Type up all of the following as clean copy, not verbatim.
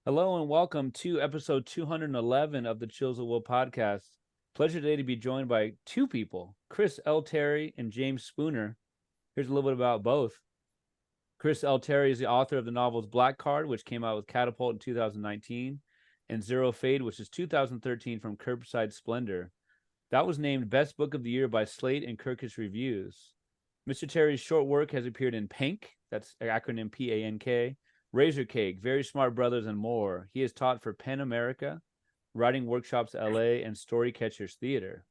Hello and welcome to episode 211 of the Chills of Will podcast. Pleasure today to be joined by two people, Chris L. Terry and James Spooner. Here's a little bit about both. Chris L. Terry is the author of the novels Black Card, which came out with Catapult in 2019, and Zero Fade, which is 2013 from Curbside Splendor. That was named Best Book of the Year by Slate and Kirkus Reviews. Mr. Terry's short work has appeared in PANK, that's acronym PANK, Razorcake, Very Smart Brothas, and more. He has taught for PEN America, Writing Workshops LA, and Storycatchers Theatre.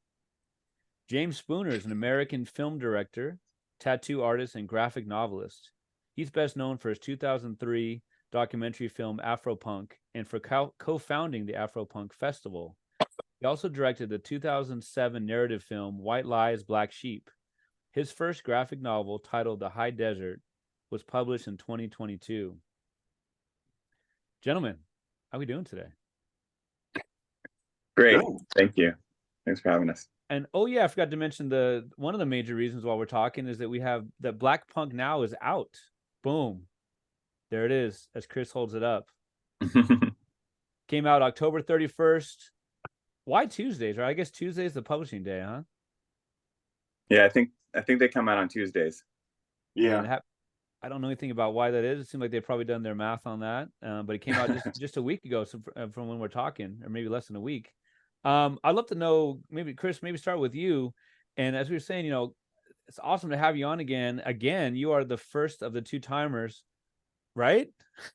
James Spooner is an American film director, tattoo artist, and graphic novelist. He's best known for his 2003 documentary film Afropunk and for co-founding the Afropunk Festival. He also directed the 2007 narrative film White Lies, Black Sheep. His first graphic novel, titled The High Desert, was published in 2022. Gentlemen, how are we doing today? Great. Thank you. Thanks for having us. And oh yeah, I forgot to mention one of the major reasons while we're talking is that we have that Black Punk now is out. Boom. There it is, as Chris holds it up. Came out October 31st. Why Tuesdays? Or I guess Tuesday is the publishing day, huh? Yeah, I think they come out on Tuesdays. Yeah. I don't know anything about why that is. It seemed like they've probably done their math on that. But it came out just a week ago, so from when we're talking, or maybe less than a week. I'd love to know, maybe Chris, maybe start with you. And as we were saying, it's awesome to have you on again. Again, you are the first of the two timers, right?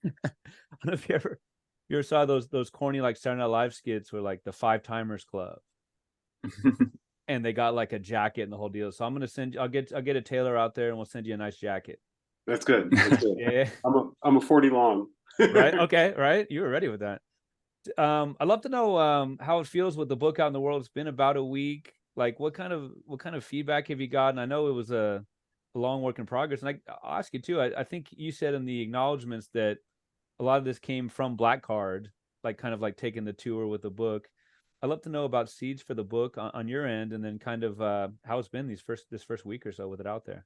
I don't know if you ever saw those corny like Saturday Night Live skits where like the 5 Timers Club. And they got like a jacket and the whole deal. So I'm gonna I'll get a tailor out there and we'll send you a nice jacket. That's good. That's good. Yeah. I'm a 40 long. Right. Okay. Right. You were ready with that. I'd love to know how it feels with the book out in the world. It's been about a week. Like what kind of feedback have you gotten? I know it was a long work in progress. And I'll ask you too. I think you said in the acknowledgments that a lot of this came from Black Card, like kind of like taking the tour with the book. I'd love to know about seeds for the book on your end, and then kind of how it's been this first week or so with it out there.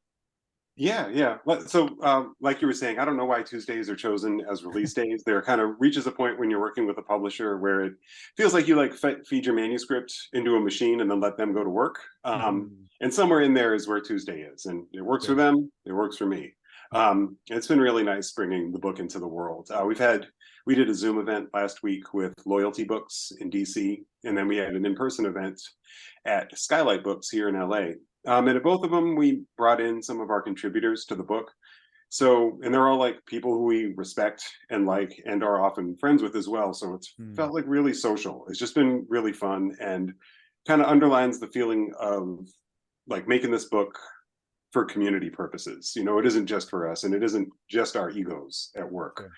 Yeah. So, like you were saying, I don't know why Tuesdays are chosen as release days. There kind of reaches a point when you're working with a publisher where it feels like you like feed your manuscript into a machine and then let them go to work. And somewhere in there is where Tuesday is, and it works for them. It works for me. It's been really nice bringing the book into the world. We did a Zoom event last week with Loyalty Books in DC, and then we had an in-person event at Skylight Books here in LA. And at both of them, we brought in some of our contributors to the book. So, and they're all like people who we respect and like, and are often friends with as well. So it's felt like really social. It's just been really fun and kind of underlines the feeling of like making this book for community purposes. It isn't just for us, and it isn't just our egos at work,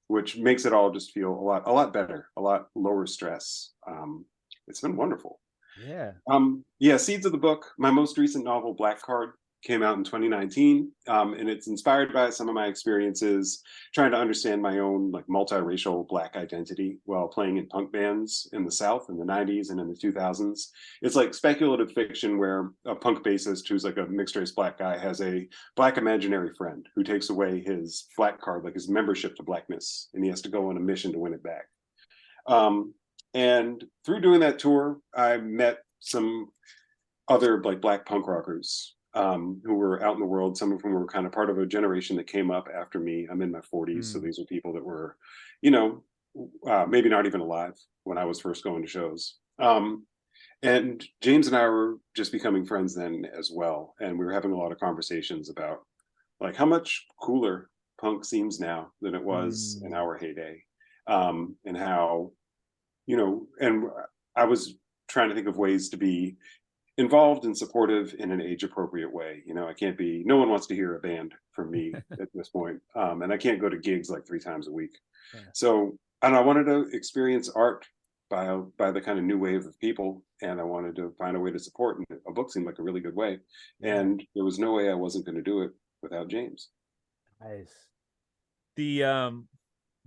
which makes it all just feel a lot better, a lot lower stress. It's been wonderful. Yeah. Seeds of the book. My most recent novel, Black Card, came out in 2019, and it's inspired by some of my experiences trying to understand my own like multiracial Black identity while playing in punk bands in the South in the 90s and in the 2000s. It's like speculative fiction where a punk bassist who's like a mixed race Black guy has a Black imaginary friend who takes away his Black card, like his membership to Blackness, and he has to go on a mission to win it back. And through doing that tour, I met some other like Black punk rockers who were out in the world. Some of whom were kind of part of a generation that came up after me. I'm in my 40s, so these are people that were, maybe not even alive when I was first going to shows. And James and I were just becoming friends then as well, and we were having a lot of conversations about like how much cooler punk seems now than it was in our heyday, and how. And I was trying to think of ways to be involved and supportive in an age-appropriate way. No one wants to hear a band from me at this point. And I can't go to gigs like 3 times a week. Yeah. So, and I wanted to experience art by the kind of new wave of people. And I wanted to find a way to support, and a book seemed like a really good way. And there was no way I wasn't going to do it without James. Nice. The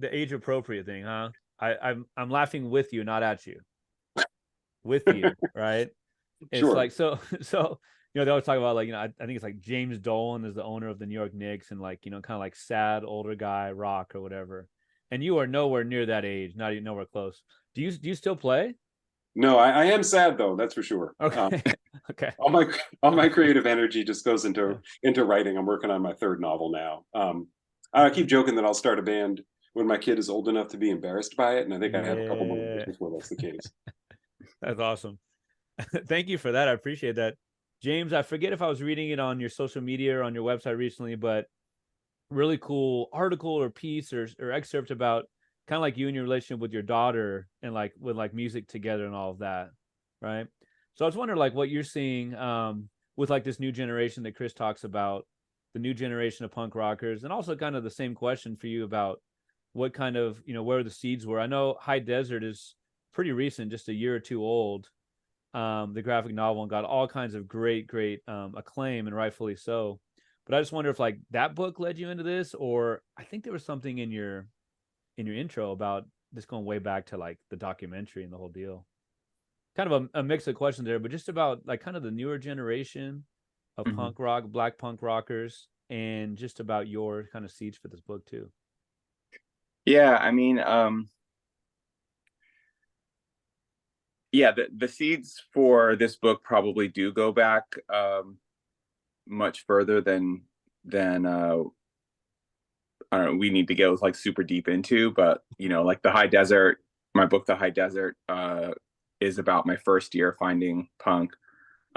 age-appropriate thing, huh? I'm laughing with you, not at you. With you, right? It's sure. like so they always talk about, like, I think it's like James Dolan is the owner of the New York Knicks, and, like, kind of like sad older guy rock or whatever. And you are nowhere near that age, not even nowhere close. Do you still play? No, I am sad though, that's for sure. Okay. Okay. All my creative energy just goes into writing. I'm working on my third novel now. I keep joking that I'll start a band when my kid is old enough to be embarrassed by it, and I think I have a couple more years before that's the case. That's awesome. Thank you for that. I appreciate that. James, I forget if I was reading it on your social media or on your website recently, but really cool article or piece or excerpt about kind of like you and your relationship with your daughter, and like with like music together and all of that, right? So I was wondering, like, what you're seeing with like this new generation that Chris talks about, the new generation of punk rockers, and also kind of the same question for you about what kind of, where the seeds were. I know High Desert is pretty recent, just a year or two old, the graphic novel, and got all kinds of great acclaim, and rightfully so. But I just wonder if, like, that book led you into this, or I think there was something in your intro about this going way back to like the documentary and the whole deal. Kind of a mix of questions there, but just about like kind of the newer generation of punk rock, black punk rockers, and just about your kind of seeds for this book too. Yeah, I mean, yeah, the seeds for this book probably do go back much further than I don't know, we need to go like super deep into, but like the High Desert, my book, The High Desert, is about my first year finding punk,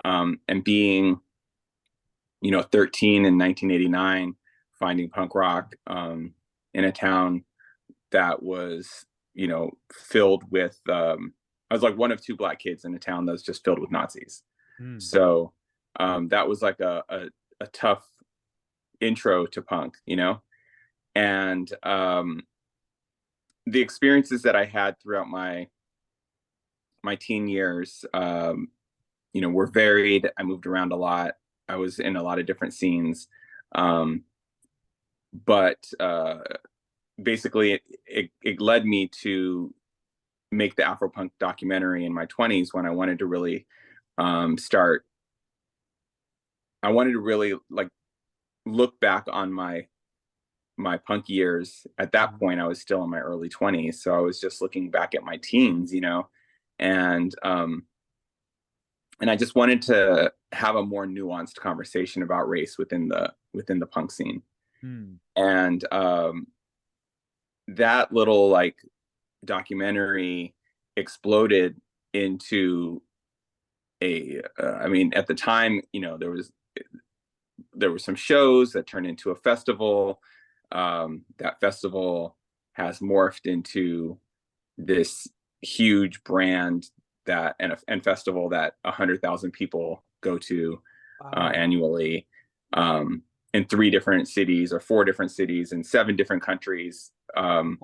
and being, 13 in 1989, finding punk rock in a town that was, filled with, I was like one of two black kids in a town that was just filled with Nazis. So that was like a tough intro to punk, and the experiences that I had throughout my teen years, were varied. I moved around a lot. I was in a lot of different scenes, but basically, it led me to make the Afropunk documentary in my 20s, when I wanted to really start. I wanted to really like look back on my punk years. At that point, I was still in my early 20s, so I was just looking back at my teens, and I just wanted to have a more nuanced conversation about race within the punk scene. And that little like documentary exploded into I mean, at the time, there were some shows that turned into a festival. That festival has morphed into this huge brand and festival that 100,000 people go to annually, in 3 different cities or 4 different cities in 7 different countries. And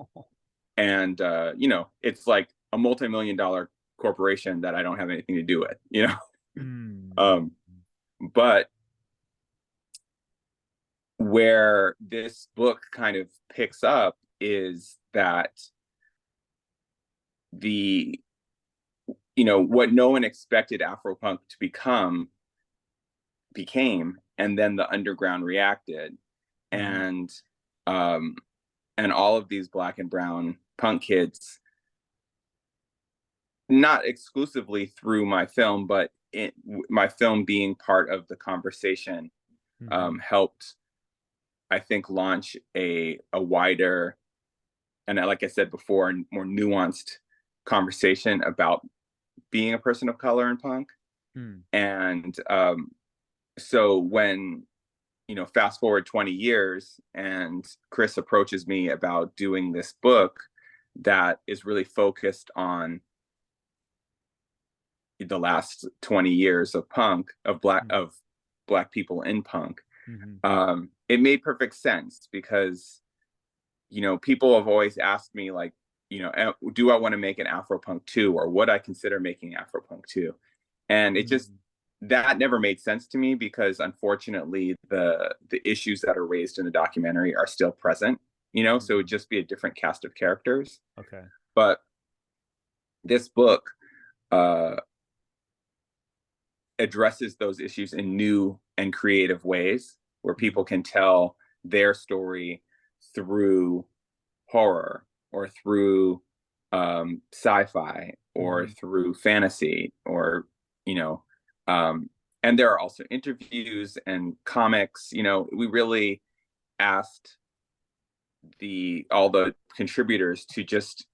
it's like a multi-million-dollar corporation that I don't have anything to do with, but where this book kind of picks up is that what no one expected Afropunk to became, and then the underground reacted, and all of these black and brown punk kids, not exclusively through my film, but my film being part of the conversation, helped, I think, launch a wider, and like I said before, more nuanced conversation about being a person of color in punk. And so when, fast forward 20 years and Chris approaches me about doing this book that is really focused on the last 20 years of punk, of black people in punk, it made perfect sense, because people have always asked me, like, do I want to make an Afropunk 2, or would I consider making Afropunk 2? And it just, that never made sense to me, because unfortunately the issues that are raised in the documentary are still present, so it would just be a different cast of characters. Okay. But this book addresses those issues in new and creative ways, where people can tell their story through horror or through sci-fi or through fantasy, or and there are also interviews and comics. We really asked all the contributors to just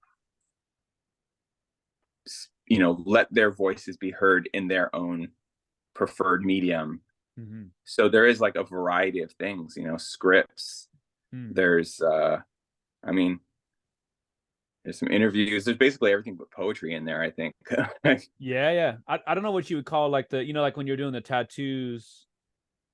let their voices be heard in their own preferred medium. So there is like a variety of things, scripts. There's there's some interviews. There's basically everything but poetry in there, I think. Yeah. I don't know what you would call like the, like when you're doing the tattoos,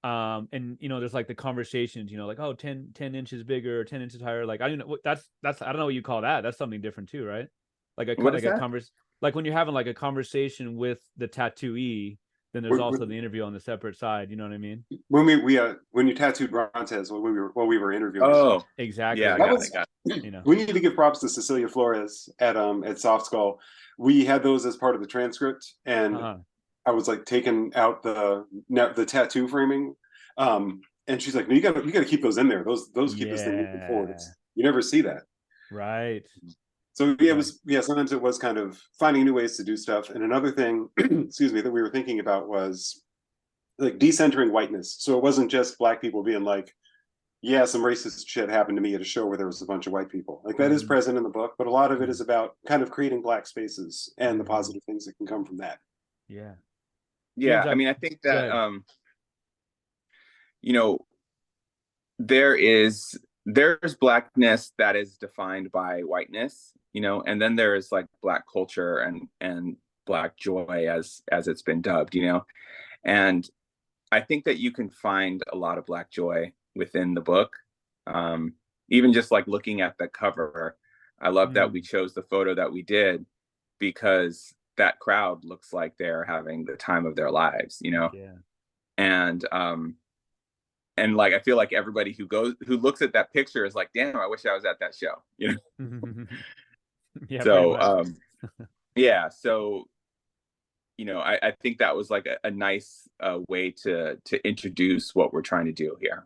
and there's like the conversations, like, oh, 10 inches bigger or 10 inches higher. Like, I don't know what that's I don't know what you call that. That's something different too, right? Like like when you're having like a conversation with the tattooee, then there's also the interview on the separate side. You know what I mean? When when you tattooed Brontes while we were interviewing. Oh, exactly. Yeah, I got it. We need to give props to Cecilia Flores at Soft Skull. We had those as part of the transcript, and I was like taking out the tattoo framing, and she's like, "No, you got to keep those in there. Those keep this thing moving forward. You never see that." Right. So sometimes it was kind of finding new ways to do stuff. And another thing, excuse me, that we were thinking about was like decentering whiteness. So it wasn't just Black people being like, yeah, some racist shit happened to me at a show where there was a bunch of white people. Like that is present in the book, but a lot of it is about kind of creating Black spaces and the positive things that can come from that. Yeah. Yeah. I mean, I think that, there's Blackness that is defined by whiteness, and then there is like Black culture and Black joy as it's been dubbed, and I think that you can find a lot of Black joy within the book. Even just like looking at the cover, I love that we chose the photo that we did, because that crowd looks like they're having the time of their lives, and like I feel like everybody who looks at that picture is like, damn, I wish I was at that show, Yeah. So so I think that was like a nice way to introduce what we're trying to do here.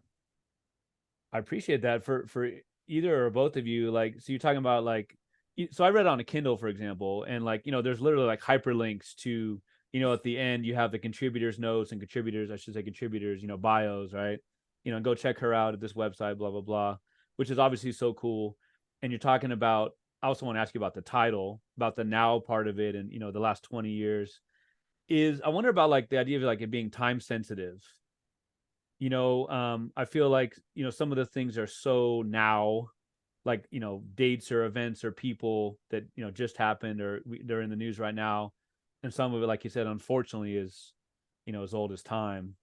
I appreciate that for either or both of you. Like, so you're talking about like, so I read on a Kindle, for example, and like, there's literally like hyperlinks to, at the end you have the contributors notes and contributors, bios, right? Go check her out at this website, blah, blah, blah, which is obviously so cool. And you're talking about, I also want to ask you about the title, about the now part of it. And, the last 20 years I wonder about like the idea of like it being time sensitive. I feel like, some of the things are so now, like, dates or events or people that, just happened or they're in the news right now. And some of it, like you said, unfortunately is, as old as time.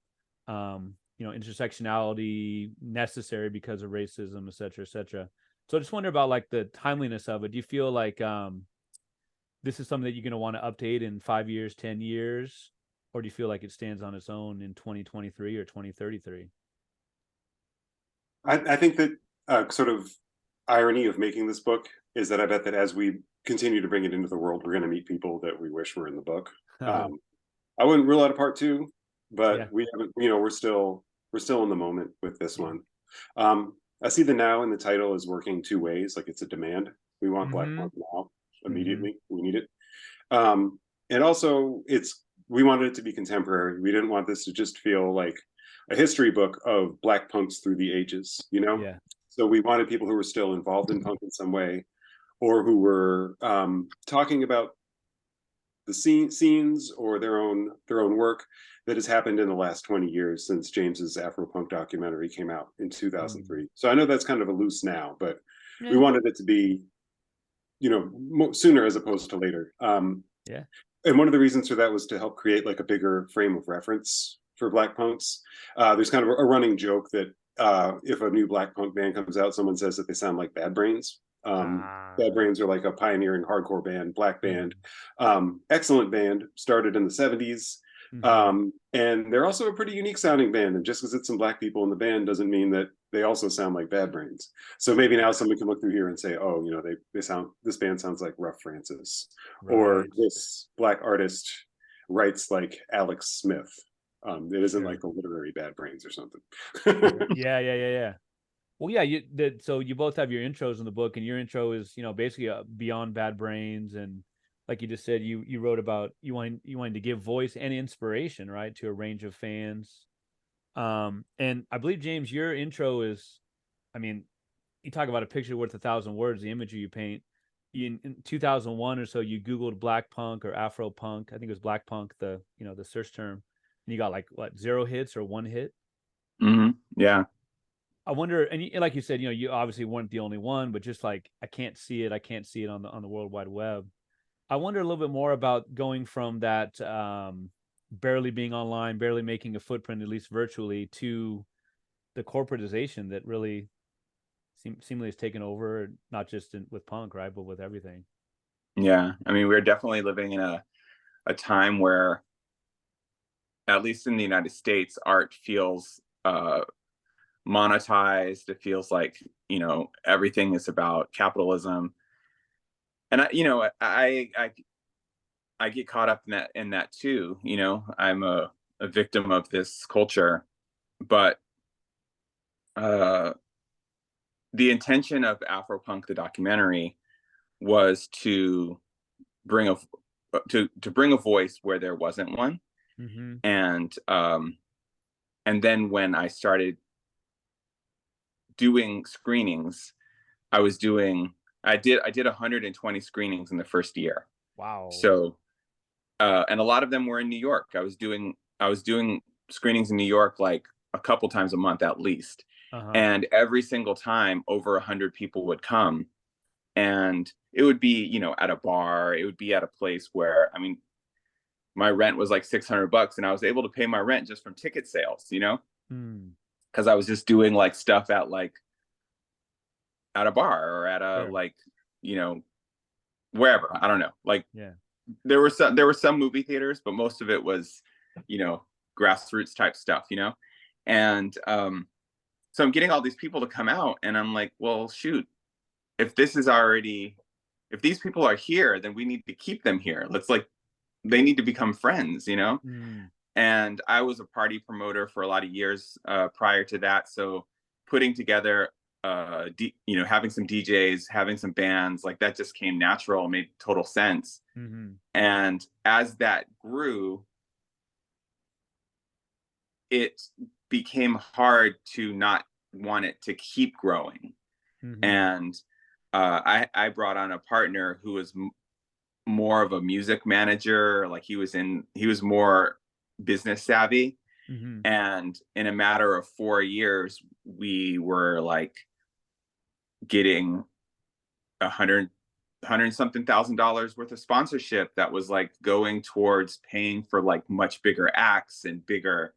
Intersectionality necessary because of racism, et cetera, et cetera. So I just wonder about like the timeliness of it. Do you feel like this is something that you're going to want to update in 5 years, 10 years? Or do you feel like it stands on its own in 2023 or 2033? I think that sort of irony of making this book is that I bet that as we continue to bring it into the world, we're going to meet people that we wish were in the book. I wouldn't rule out a part 2, but we haven't, we're still in the moment with this one. I see the now in the title is working 2 ways. Like it's a demand. We want Black Punk now, immediately. We need it. And also we wanted it to be contemporary. We didn't want this to just feel like a history book of Black punks through the ages, So we wanted people who were still involved in punk in some way, or who were talking about the scenes or their own work that has happened in the last 20 years since James's Afro-punk documentary came out in 2003. So I know that's kind of a loose now, but we wanted it to be, sooner as opposed to later. And one of the reasons for that was to help create like a bigger frame of reference for Black punks. There's kind of a running joke that if a new Black punk band comes out, someone says that they sound like Bad Brains. Bad Brains are like a pioneering hardcore band, Black band, excellent band, started in the 70s. And they're also a pretty unique sounding band. And just because it's some Black people in the band doesn't mean that they also sound like Bad Brains. So maybe now somebody can look through here and say, oh, this band sounds like Rough Francis, or this Black artist writes like Alex Smith. It isn't Sure. like the literary Bad Brains or something. Yeah. Well, yeah, so you both have your intros in the book, and your intro is, basically beyond Bad Brains, and like you just said, you wrote about you wanting to give voice and inspiration, right, to a range of fans. And I believe, James, your intro is, I mean, you talk about a picture worth 1,000 words, the imagery you paint. In 2001 or so, you Googled black punk or Afro punk. I think it was black punk, the search term, and you got like what, 0 hits or 1 hit. Yeah. I wonder, and like you said, you obviously weren't the only one, but just like I can't see it on the World Wide Web. I wonder a little bit more about going from that barely being online, barely making a footprint, at least virtually, to the corporatization that really seemingly has taken over, not just with punk, right, but with everything. Yeah. I mean, we're definitely living in a time where, at least in the United States, art feels monetized. It feels like, everything is about capitalism. And I get caught up in that too. I'm a victim of this culture, but the intention of Afropunk the documentary was to bring a bring a voice where there wasn't one. Mm-hmm. And then when I started doing screenings, I did 120 screenings in the first year. Wow. So and a lot of them were in New York. I was doing screenings in New York like a couple times a month at least. Uh-huh. And every single time over 100 people would come, and it would be, at a bar, it would be at a place where, I mean, my rent was like $600 and I was able to pay my rent just from ticket sales, because I was just doing like stuff at a bar or at a, sure, wherever. I don't know. Like, yeah, there were some movie theaters, but most of it was, grassroots type stuff, and so I'm getting all these people to come out, and I'm like, well, shoot, if these people are here, then we need to keep them here. They need to become friends, And I was a party promoter for a lot of years prior to that, so putting together having some DJs, having some bands, like that just came natural, made total sense. Mm-hmm. And as that grew, it became hard to not want it to keep growing. Mm-hmm. And I brought on a partner who was more of a music manager. Like he was more business savvy. Mm-hmm. And in a matter of 4 years, we were like getting $100 something thousand worth of sponsorship that was like going towards paying for like much bigger acts and bigger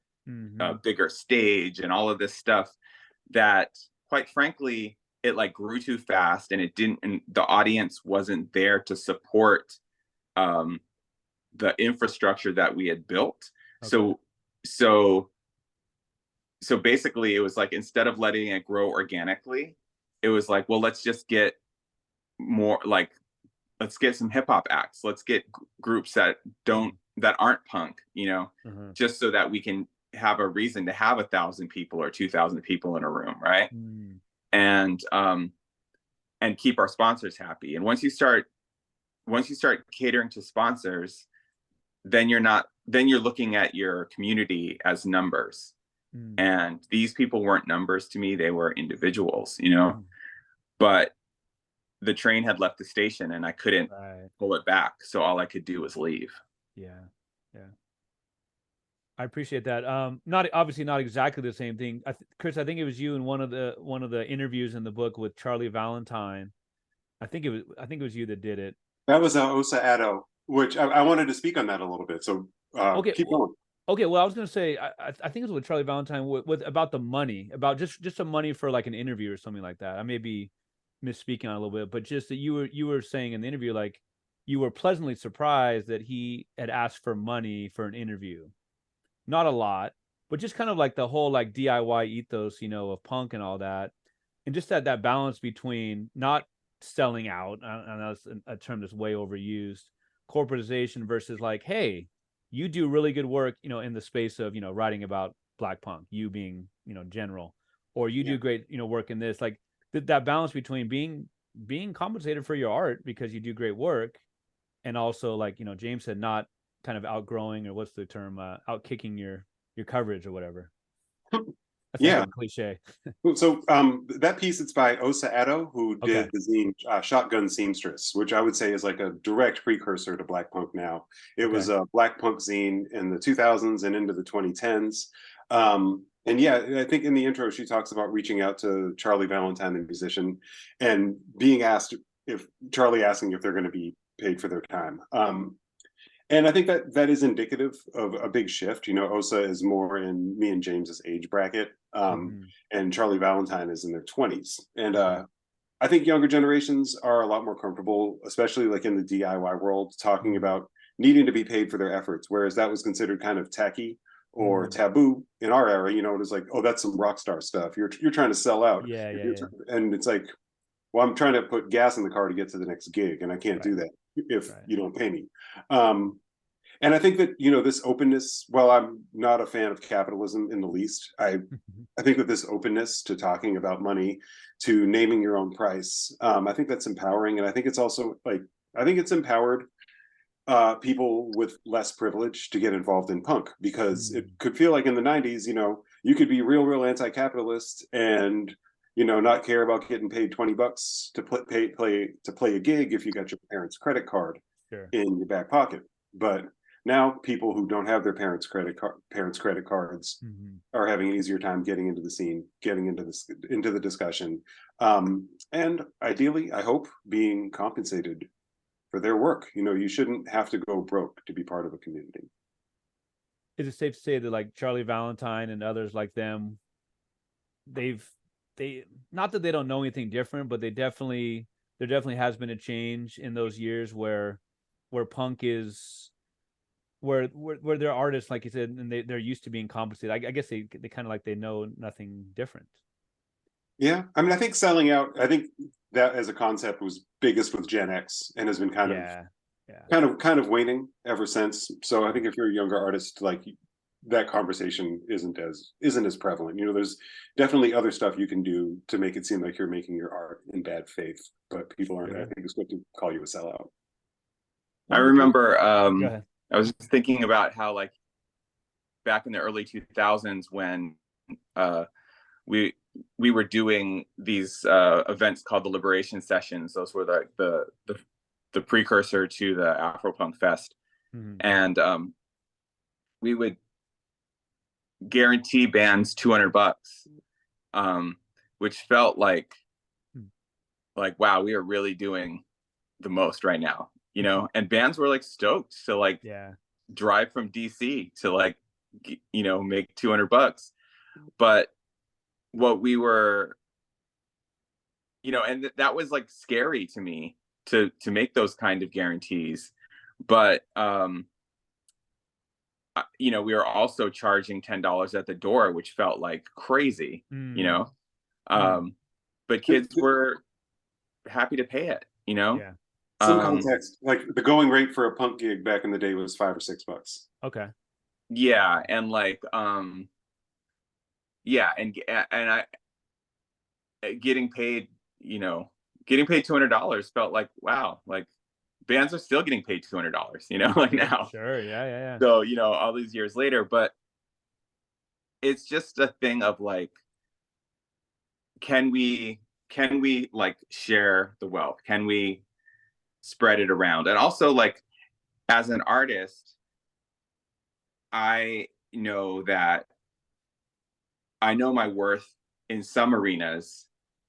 stage and all of this stuff that, quite frankly, it like grew too fast, and the audience wasn't there to support the infrastructure that we had built. Okay. So basically it was like, instead of letting it grow organically, it was like, well, let's just get more, like, let's get some hip hop acts. Let's get groups that aren't punk, just so that we can have a reason to have 1,000 people or 2,000 people in a room. Right. And keep our sponsors happy. And once you start catering to sponsors, then you're looking at your community as numbers. And these people weren't numbers to me. They were individuals, but the train had left the station and I couldn't pull it back. So all I could do was leave. Yeah. I appreciate that. Not exactly the same thing. Chris, I think it was you in one of the interviews in the book with Charlie Valentine. I think it was you that did it. That was Osa Addo, which I wanted to speak on that a little bit. So okay, keep going. Okay, well, I was going to say, I think it was with Charlie Valentine with about the money, about just some money for like an interview or something like that. I may be misspeaking on it a little bit, but just that you were saying in the interview, like, you were pleasantly surprised that he had asked for money for an interview. Not a lot, but just kind of like the whole like DIY ethos, of punk and all that. And just that balance between not selling out, and that's a term that's way overused, corporatization versus like, hey, you do really good work, in the space of, writing about Black punk, you being, general, or you do great, work in this, like that balance between being compensated for your art because you do great work, and also, like, James said, not kind of outgrowing, or what's the term, out kicking your coverage or whatever. That's Yeah. a cliche. So that piece, it's by Osa Addo, who did the zine Shotgun Seamstress, which I would say is like a direct precursor to Black Punk now. It was a Black Punk zine in the 2000s and into the 2010s. And yeah, I think in the intro, she talks about reaching out to Charlie Valentine, the musician, and being asked Charlie asking if they're going to be paid for their time. And I think that is indicative of a big shift. Osa is more in me and James's age bracket, and Charlie Valentine is in their 20s. And I think younger generations are a lot more comfortable, especially like in the DIY world, talking about needing to be paid for their efforts, whereas that was considered kind of tacky or taboo in our era. It was like, oh, that's some rock star stuff. You're trying to sell out. And it's like, well, I'm trying to put gas in the car to get to the next gig, and I can't do that if you don't pay me. And I think that, this openness, while I'm not a fan of capitalism in the least, I think that this openness to talking about money, to naming your own price, I think that's empowering. And I think it's also I think it's empowered people with less privilege to get involved in punk, because it could feel like in the 90s, you could be real anti-capitalist and not care about getting paid $20 to play a gig if you got your parents' credit card in your back pocket. But now people who don't have their parents' credit cards are having an easier time getting into the scene, getting into the discussion, and ideally, I hope, being compensated for their work. You shouldn't have to go broke to be part of a community. Is it safe to say that, like, Charlie Valentine and others like them, they not that they don't know anything different, but there definitely has been a change in those years where punk is where they're artists, like you said, and they're used to being compensated. I guess they kind of like they know nothing different. Yeah, I mean, I think selling out, I think that as a concept was biggest with Gen X and has been kind of waning ever since. So I think if you're a younger artist, like, that conversation isn't as prevalent. There's definitely other stuff you can do to make it seem like you're making your art in bad faith, but people aren't, I think, it's good to call you a sellout. I remember I was just thinking about how, like, back in the early 2000s when we were doing these events called the Liberation Sessions. Those were the precursor to the Afropunk Fest. And we would guarantee bands $200, which felt like wow, we are really doing the most right now, and bands were like stoked to like drive from DC to like make $200. But what we were, and that was like scary to me to make those kind of guarantees. But we were also charging $10 at the door, which felt like crazy, but kids were happy to pay it, Some context, like the going rate for a punk gig back in the day was $5 or $6. Okay. Yeah. And like, and I getting paid $200 felt like, wow, like bands are still getting paid $200, like now. Sure. Yeah. So, all these years later, but it's just a thing of like, can we like share the wealth? Can we spread it around? And also, like, as an artist, I know my worth in some arenas.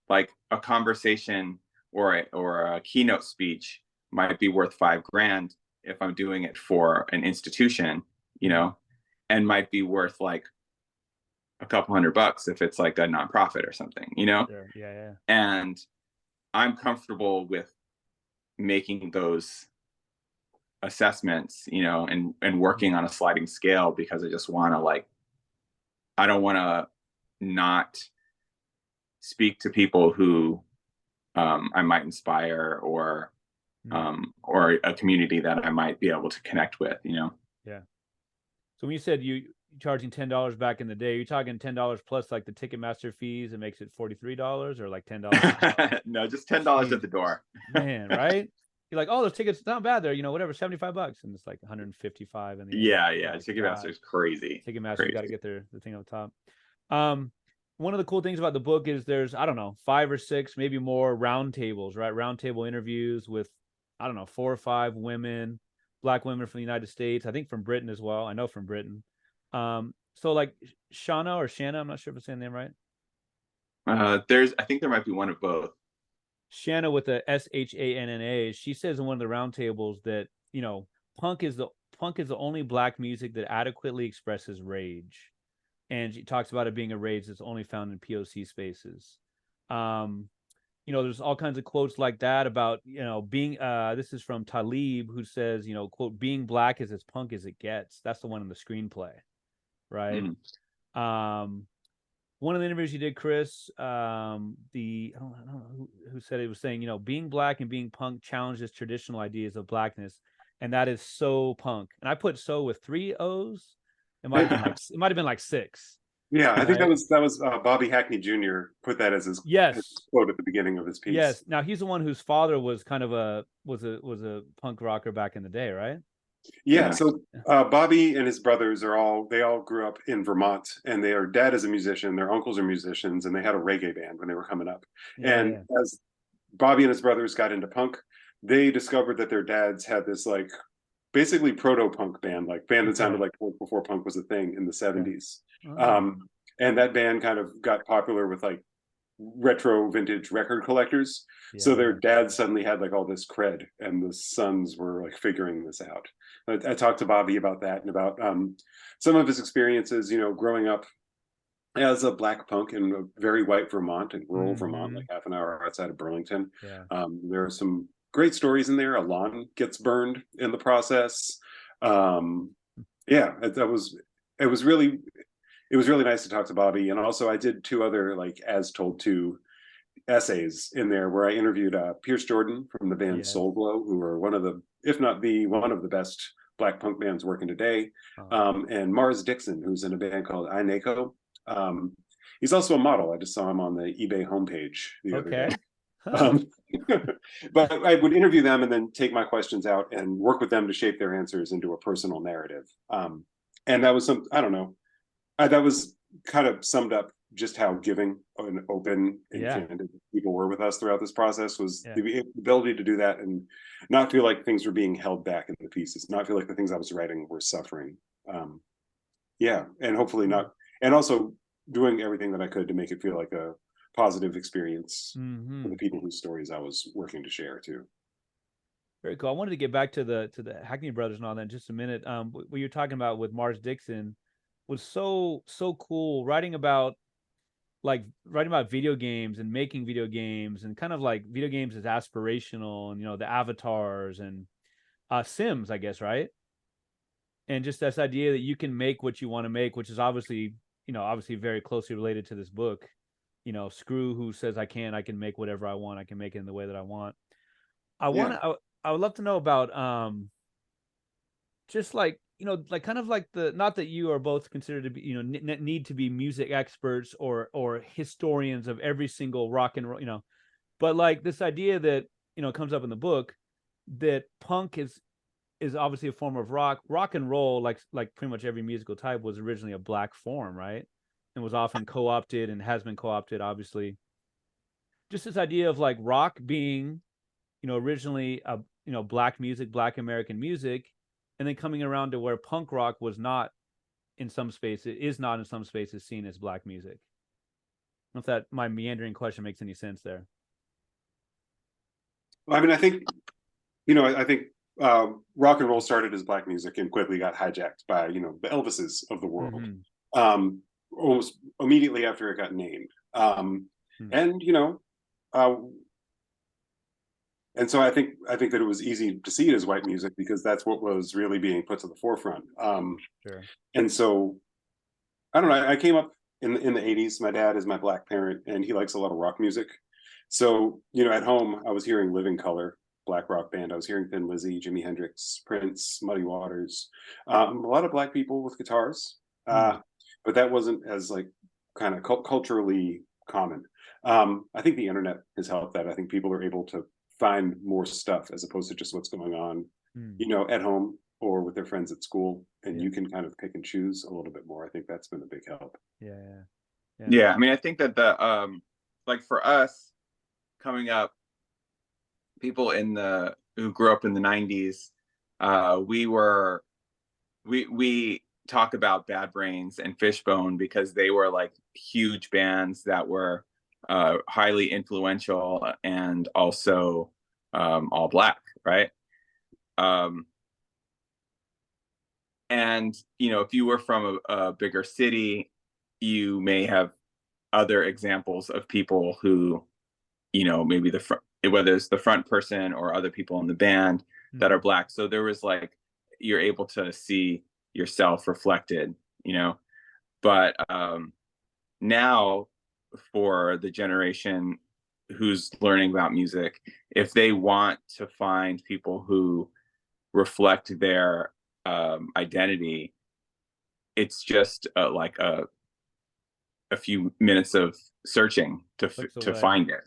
Like a conversation or a keynote speech might be worth $5,000 if I'm doing it for an institution, and might be worth like a couple $100 if it's like a nonprofit or something, Sure. Yeah. And I'm comfortable with making those assessments, and working on a sliding scale, because I just want to, like, I don't want to not speak to people who I might inspire, or a community that I might be able to connect with, Yeah. So when you said you charging $10 back in the day, you're talking $10 plus like the Ticketmaster fees, it makes it $43, or like $10? No, just $10 at the door. Man, right? You're like, oh, those tickets not bad. They're, whatever, $75, and it's like 155 in the end. Yeah, Oh, Ticketmaster is crazy. Ticketmaster got to get the thing on top. One of the cool things about the book is there's, I don't know, 5 or 6, maybe more roundtables, right? Roundtable interviews with, I don't know, 4 or 5 women, Black women from the United States, I think from Britain as well. I know from Britain. So like Shanna, I'm not sure if I'm saying the name right. I think there might be one of both. Shanna with the SHANNA. She says in one of the roundtables that, punk is the only Black music that adequately expresses rage. And she talks about it being a rage that's only found in POC spaces. There's all kinds of quotes like that about, being, this is from Talib, who says, quote, being Black is as punk as it gets. That's the one in the screenplay, right? One of the interviews you did, Chris, I don't know who said it, was saying, being Black and being punk challenges traditional ideas of Blackness. And that is so punk. And I put so with 3 O's. It might have been like 6. Yeah, I think that was Bobby Hackney Jr. put that as his quote at the beginning of his piece. Yes. Now he's the one whose father was kind of a punk rocker back in the day, right? Yeah. So Bobby and his brothers they all grew up in Vermont, and their dad is a musician, their uncles are musicians, and they had a reggae band when they were coming up. As Bobby and his brothers got into punk, they discovered that their dads had this like basically proto-punk band that sounded like before punk was a thing in the 70s. And that band kind of got popular with like retro vintage record collectors. So their dad suddenly had like all this cred, and the sons were like figuring this out. I talked to Bobby about that and about some of his experiences, growing up as a Black punk in a very white Vermont, and rural Vermont, like half an hour outside of Burlington. There are some great stories in there. A lawn gets burned in the process. It was really nice to talk to Bobby. And also I did 2 other like as told to essays in there where I interviewed Pierce Jordan from the band Soul Glow, who are one of the, if not the one of the best Black punk bands working today. And Mars Dixon, who's in a band called I Nako. He's also a model. I just saw him on the eBay homepage the other day. But I would interview them and then take my questions out and work with them to shape their answers into a personal narrative. And that was that was kind of summed up just how giving and open and candid people were with us throughout this process, was the ability to do that and not feel like things were being held back in the pieces, not feel like the things I was writing were suffering. And hopefully not, and also doing everything that I could to make it feel like a positive experience for the people whose stories I was working to share too. Very cool. I wanted to get back to the Hackney brothers and all that in just a minute. What you're talking about with Mars Dixon was so cool. Writing about video games and making video games, and kind of like video games as aspirational, and the avatars and Sims, I guess, right? And just this idea that you can make what you want to make, which is obviously very closely related to this book. Screw who says I can make whatever I want. I can make it in the way that I want. I would love to know about just like, like kind of like not that you are both considered to be, need to be music experts or historians of every single rock and roll, but like this idea that, comes up in the book, that punk is obviously a form of rock and roll, like pretty much every musical type was originally a Black form, right? And was often co-opted and has been co-opted, obviously. Just this idea of like rock being, originally Black music, Black American music, and then coming around to where punk rock was not in some spaces, is not in some spaces seen as Black music. I don't know if that my meandering question makes any sense there. Well, I mean, I think, I think rock and roll started as Black music and quickly got hijacked by, the Elvises of the world. Almost immediately after it got named. And so I think that it was easy to see it as white music because that's what was really being put to the forefront. And so I don't know, I came up in the 80s. My dad is my Black parent and he likes a lot of rock music. So, at home I was hearing Living Color black rock band. I was hearing Thin Lizzy, Jimi Hendrix, Prince, Muddy Waters, a lot of black people with guitars, but that wasn't as like kind of culturally common. I think the internet has helped that. I think people are able to find more stuff as opposed to just what's going on, at home or with their friends at school, and you can kind of pick and choose a little bit more. I think that's been a big help. Yeah. I mean, I think that the like for us coming up, people who grew up in the 90s, we talk about Bad Brains and Fishbone because they were like huge bands that were highly influential and also all black, right? And if you were from a bigger city, you may have other examples of people who, maybe whether it's the front person or other people in the band that are black. So there was like, you're able to see yourself reflected, but now for the generation who's learning about music, if they want to find people who reflect their identity, it's just like a few minutes of searching to find it, right?